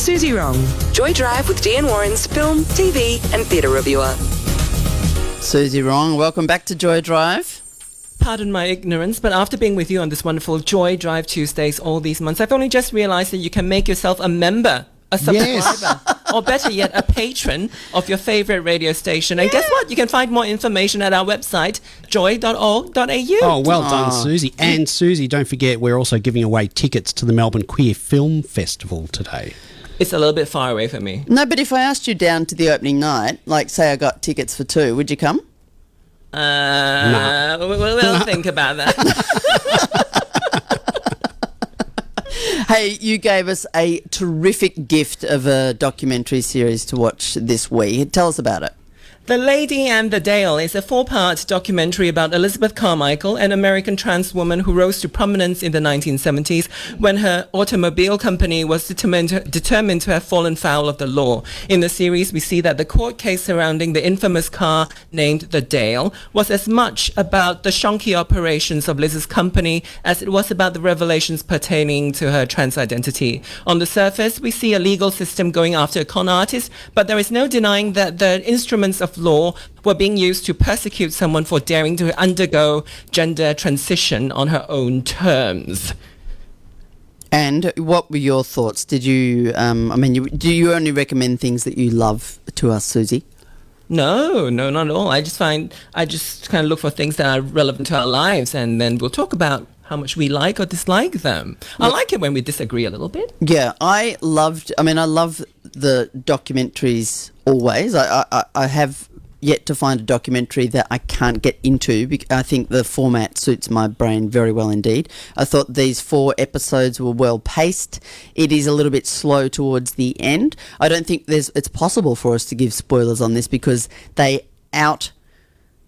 Suzy Wrong. Joy Drive with Dean Warren's film, TV and theatre reviewer. Suzy Wrong, welcome back to Joy Drive. Pardon my ignorance, but after being with you on this wonderful Joy Drive Tuesdays all these months, I've only just realised that you can make yourself a member, a subscriber, or better yet, a patron of your favourite radio station. And guess what? You can find more information at our website, joy.org.au. Oh, well done, Suzy. And Suzy, don't forget, we're also giving away tickets to the Melbourne Queer Film Festival today. It's a little bit far away for me. No, but if I asked you down to the opening night, like say I got tickets for 2, would you come? We'll think about that. Hey, you gave us a terrific gift of a documentary series to watch this week. Tell us about it. The Lady and the Dale is a 4-part documentary about Elizabeth Carmichael, an American trans woman who rose to prominence in the 1970s when her automobile company was determined to have fallen foul of the law. In the series, we see that the court case surrounding the infamous car named the Dale was as much about the shonky operations of Liz's company as it was about the revelations pertaining to her trans identity. On the surface, we see a legal system going after a con artist, but there is no denying that the instruments of law were being used to persecute someone for daring to undergo gender transition on her own terms. And what were your thoughts? Did you, do you only recommend things that you love to us, Suzy? No, not at all. I just kind of look for things that are relevant to our lives, and then we'll talk about how much we like or dislike them. I like it when we disagree a little bit. Yeah, I love the documentaries always. I have yet to find a documentary that I can't get into. I think the format suits my brain very well indeed. I thought these 4 episodes were well paced. It is a little bit slow towards the end. I don't think it's possible for us to give spoilers on this because they out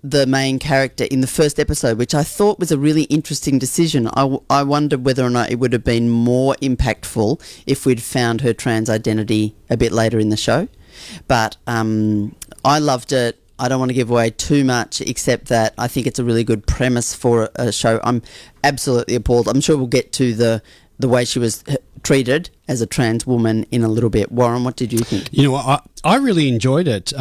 the main character in the first episode, which I thought was a really interesting decision. I wondered whether or not it would have been more impactful if we'd found her trans identity a bit later in the show. But I loved it. I don't want to give away too much, except that I think it's a really good premise for a show. I'm absolutely appalled. I'm sure we'll get to the way she was treated as a trans woman in a little bit. Warren, what did you think? You know, I really enjoyed it,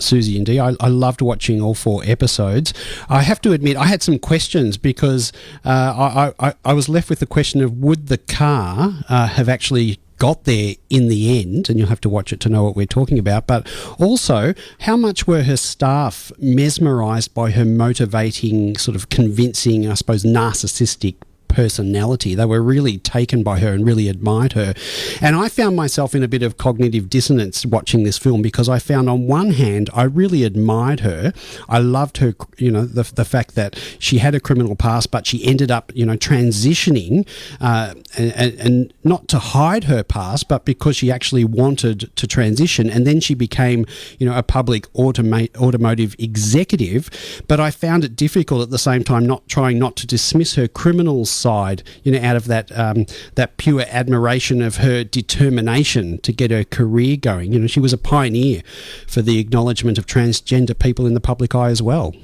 Suzy and Dee. I loved watching all 4 episodes. I have to admit, I had some questions because I was left with the question of would the car have actually got there in the end, and you'll have to watch it to know what we're talking about, but also how much were her staff mesmerised by her motivating, sort of convincing, I suppose, narcissistic personality. They were really taken by her and really admired her. And I found myself in a bit of cognitive dissonance watching this film because I found on one hand I really admired her. I loved her, you know, the fact that she had a criminal past but she ended up, you know, transitioning and not to hide her past but because she actually wanted to transition, and then she became, you know, a public automotive executive. But I found it difficult at the same time trying not to dismiss her criminal side, you know, out of that pure admiration of her determination to get her career going. You know, she was a pioneer for the acknowledgement of transgender people in the public eye as well.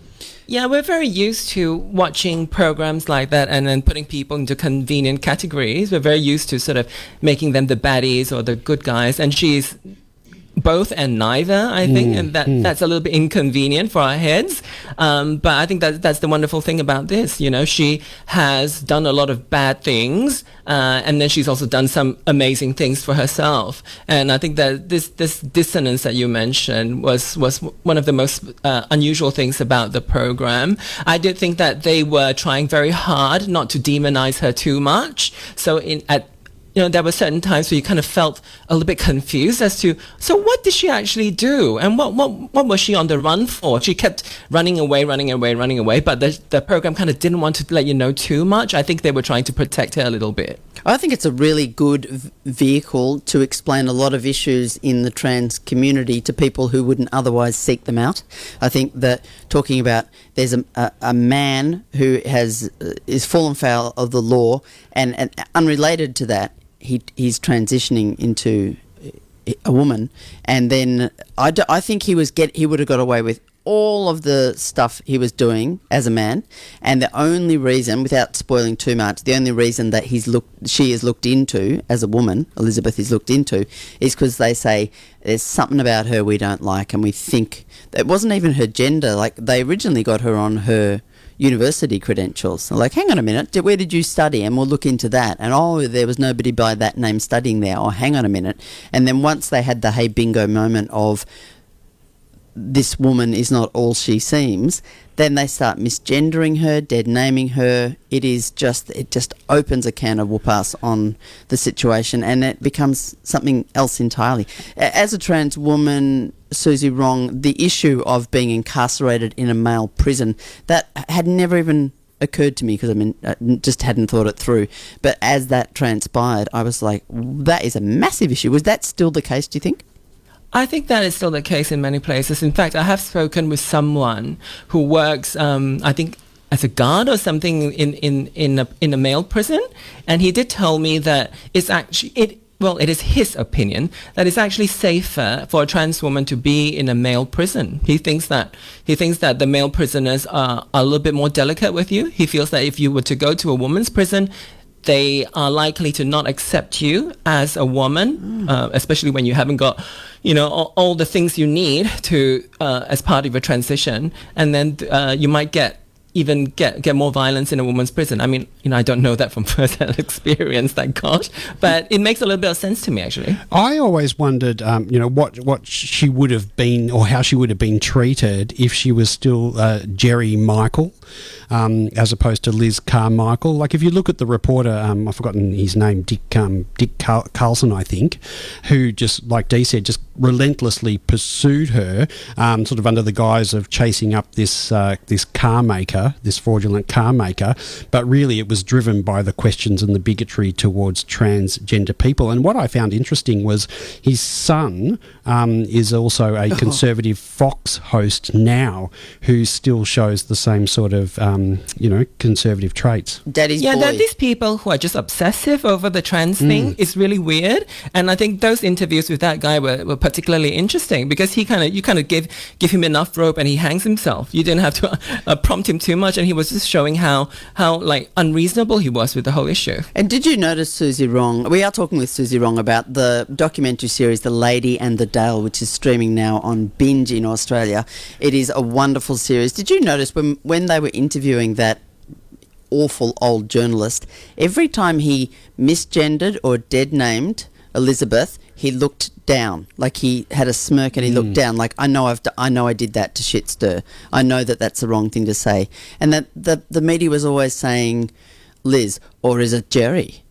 Yeah, we're very used to watching programs like that and then putting people into convenient categories. We're very used to sort of making them the baddies or the good guys, and she's both and neither, I think, and that's a little bit inconvenient for our heads. But I think that's the wonderful thing about this. You know, she has done a lot of bad things, and then she's also done some amazing things for herself. And I think that this dissonance that you mentioned was one of the most unusual things about the program. I did think that they were trying very hard not to demonize her too much. So there were certain times where you kind of felt a little bit confused as to, so what did she actually do? And what was she on the run for? She kept running away, but the program kind of didn't want to let you know too much. I think they were trying to protect her a little bit. I think it's a really good vehicle to explain a lot of issues in the trans community to people who wouldn't otherwise seek them out. I think that talking about there's a man who is fallen foul of the law, and unrelated to that, he's transitioning into a woman, and then I think he would have got away with all of the stuff he was doing as a man, and the only reason, without spoiling too much, the only reason that she is looked into as a woman, Elizabeth is looked into, is because they say there's something about her we don't like, and we think it wasn't even her gender. Like, they originally got her on her university credentials. They're like, hang on a minute, where did you study? And we'll look into that. And there was nobody by that name studying there. Oh, hang on a minute. And then once they had the hey bingo moment of this woman is not all she seems, then they start misgendering her, dead naming her. It just opens a can of whoop-ass on the situation, and it becomes something else entirely. As a trans woman, Suzy Wrong, the issue of being incarcerated in a male prison, that had never even occurred to me, because I just hadn't thought it through. But as that transpired, I was like, that is a massive issue. Was that still the case, do you think? I think that is still the case in many places. In fact, I have spoken with someone who works, I think, as a guard or something in a male prison, and he did tell me that it's actually it is his opinion that it's actually safer for a trans woman to be in a male prison. He thinks that the male prisoners are a little bit more delicate with you. He feels that if you were to go to a woman's prison, they are likely to not accept you as a woman, especially when you haven't got, all the things you need to as part of your transition, and then you might get more violence in a woman's prison. I mean, I don't know that from first-hand experience, thank God, but it makes a little bit of sense to me, actually. I always wondered, what she would have been, or how she would have been treated if she was still Jerry Michael, as opposed to Liz Carmichael. Like, if you look at the reporter, I've forgotten his name, Dick Carlson, I think, who just, like Dee said, just relentlessly pursued her, sort of under the guise of chasing up this car maker, this fraudulent car maker, but really it was driven by the questions and the bigotry towards transgender people. And what I found interesting was his son is also a conservative Fox host now, who still shows the same sort of conservative traits. Daddy's boy. There are these people who are just obsessive over the trans thing. It's really weird, and I think those interviews with that guy were particularly interesting, because you kind of give him enough rope and he hangs himself. You didn't have to prompt him too much, and he was just showing how like unreasonable he was with the whole issue. And did you notice, Suzy Wrong, we are talking with Suzy Wrong about the documentary series The Lady and the Dale, which is streaming now on Binge in Australia. It is a wonderful series. Did you notice when they were interviewing that awful old journalist, every time he misgendered or dead named Elizabeth, he looked down, like he had a smirk and he looked down, like I know I did that to shit stir. I know that that's the wrong thing to say, and that the media was always saying Liz, or is it Jerry?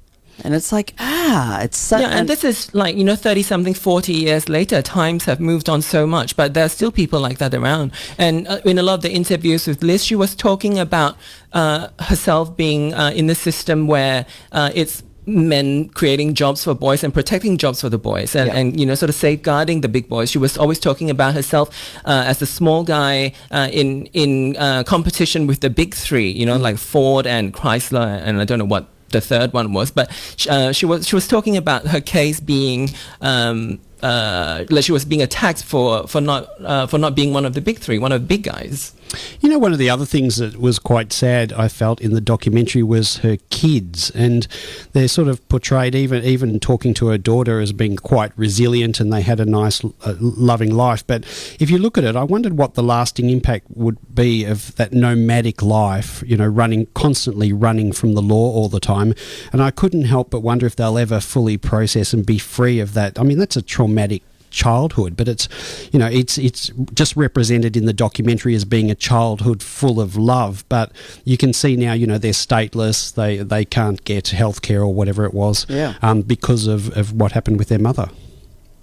And it's like, it's so... Yeah, and this is like, 30-something, 40 years later, times have moved on so much, but there are still people like that around. And in a lot of the interviews with Liz, she was talking about herself being in the system where it's men creating jobs for boys and protecting jobs for the boys, and sort of safeguarding the big boys. She was always talking about herself as a small guy in competition with the big three, like Ford and Chrysler, and I don't know what the third one was, but she was talking about her case being like she was being attacked for not being one of the big three, one of the big guys. One of the other things that was quite sad, I felt, in the documentary was her kids, and they're sort of portrayed, even talking to her daughter, as being quite resilient, and they had a nice, loving life. But if you look at it, I wondered what the lasting impact would be of that nomadic life, constantly running from the law all the time. And I couldn't help but wonder if they'll ever fully process and be free of that. I mean, that's a traumatic childhood, but it's just represented in the documentary as being a childhood full of love. But you can see now, they're stateless, they can't get healthcare or whatever it was, because of what happened with their mother.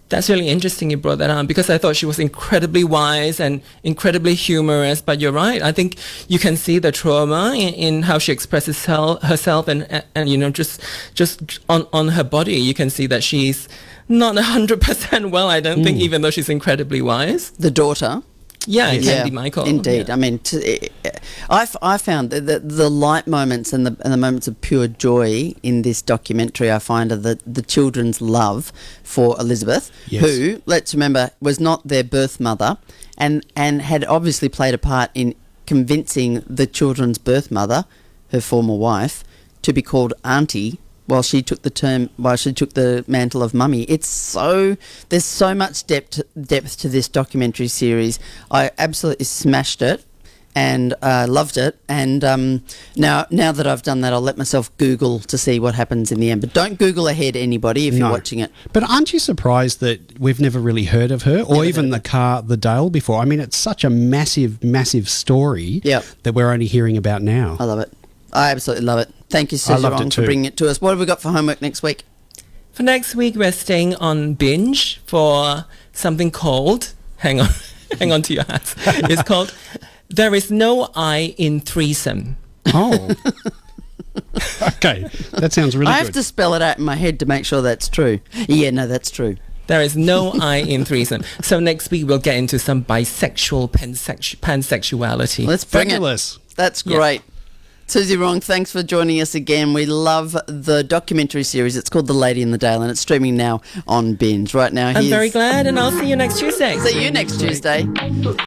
That's really interesting you brought that on, because I thought she was incredibly wise and incredibly humorous, but you're right. I think you can see the trauma in how she expresses herself and just on her body. You can see that she's not 100% well, I don't think, even though she's incredibly wise. The daughter, Yeah, Yes. Candy Michael. Indeed. Yeah. I mean, I found the light moments and the moments of pure joy in this documentary, I find, are the children's love for Elizabeth, Yes. who, let's remember, was not their birth mother and had obviously played a part in convincing the children's birth mother, her former wife, to be called Auntie while she took the mantle of mummy. There's so much depth to this documentary series. I absolutely smashed it and loved it. And now that I've done that, I'll let myself Google to see what happens in the end. But don't Google ahead, anybody, if you're watching it. But aren't you surprised that we've never really heard of her or even the Dale before? I mean, it's such a massive, massive story that we're only hearing about now. I love it. I absolutely love it. Thank you, Suzy, for bringing it to us. What have we got for homework next week? For next week, we're staying on Binge for something called, hang on to your hats. It's called There Is No I in Threesome. Oh. Okay, that sounds really I good. have to spell it out in my head to make sure that's true. Yeah, no, that's true. There is no I in threesome. So next week we'll get into some bisexual, pansexuality. Let's bring Fabulous. it. That's great. Suzy Wrong, thanks for joining us again. We love the documentary series. It's called The Lady in the Dale, and it's streaming now on Binge. Right now, I'm very glad, and I'll see you next Tuesday. See you next Tuesday.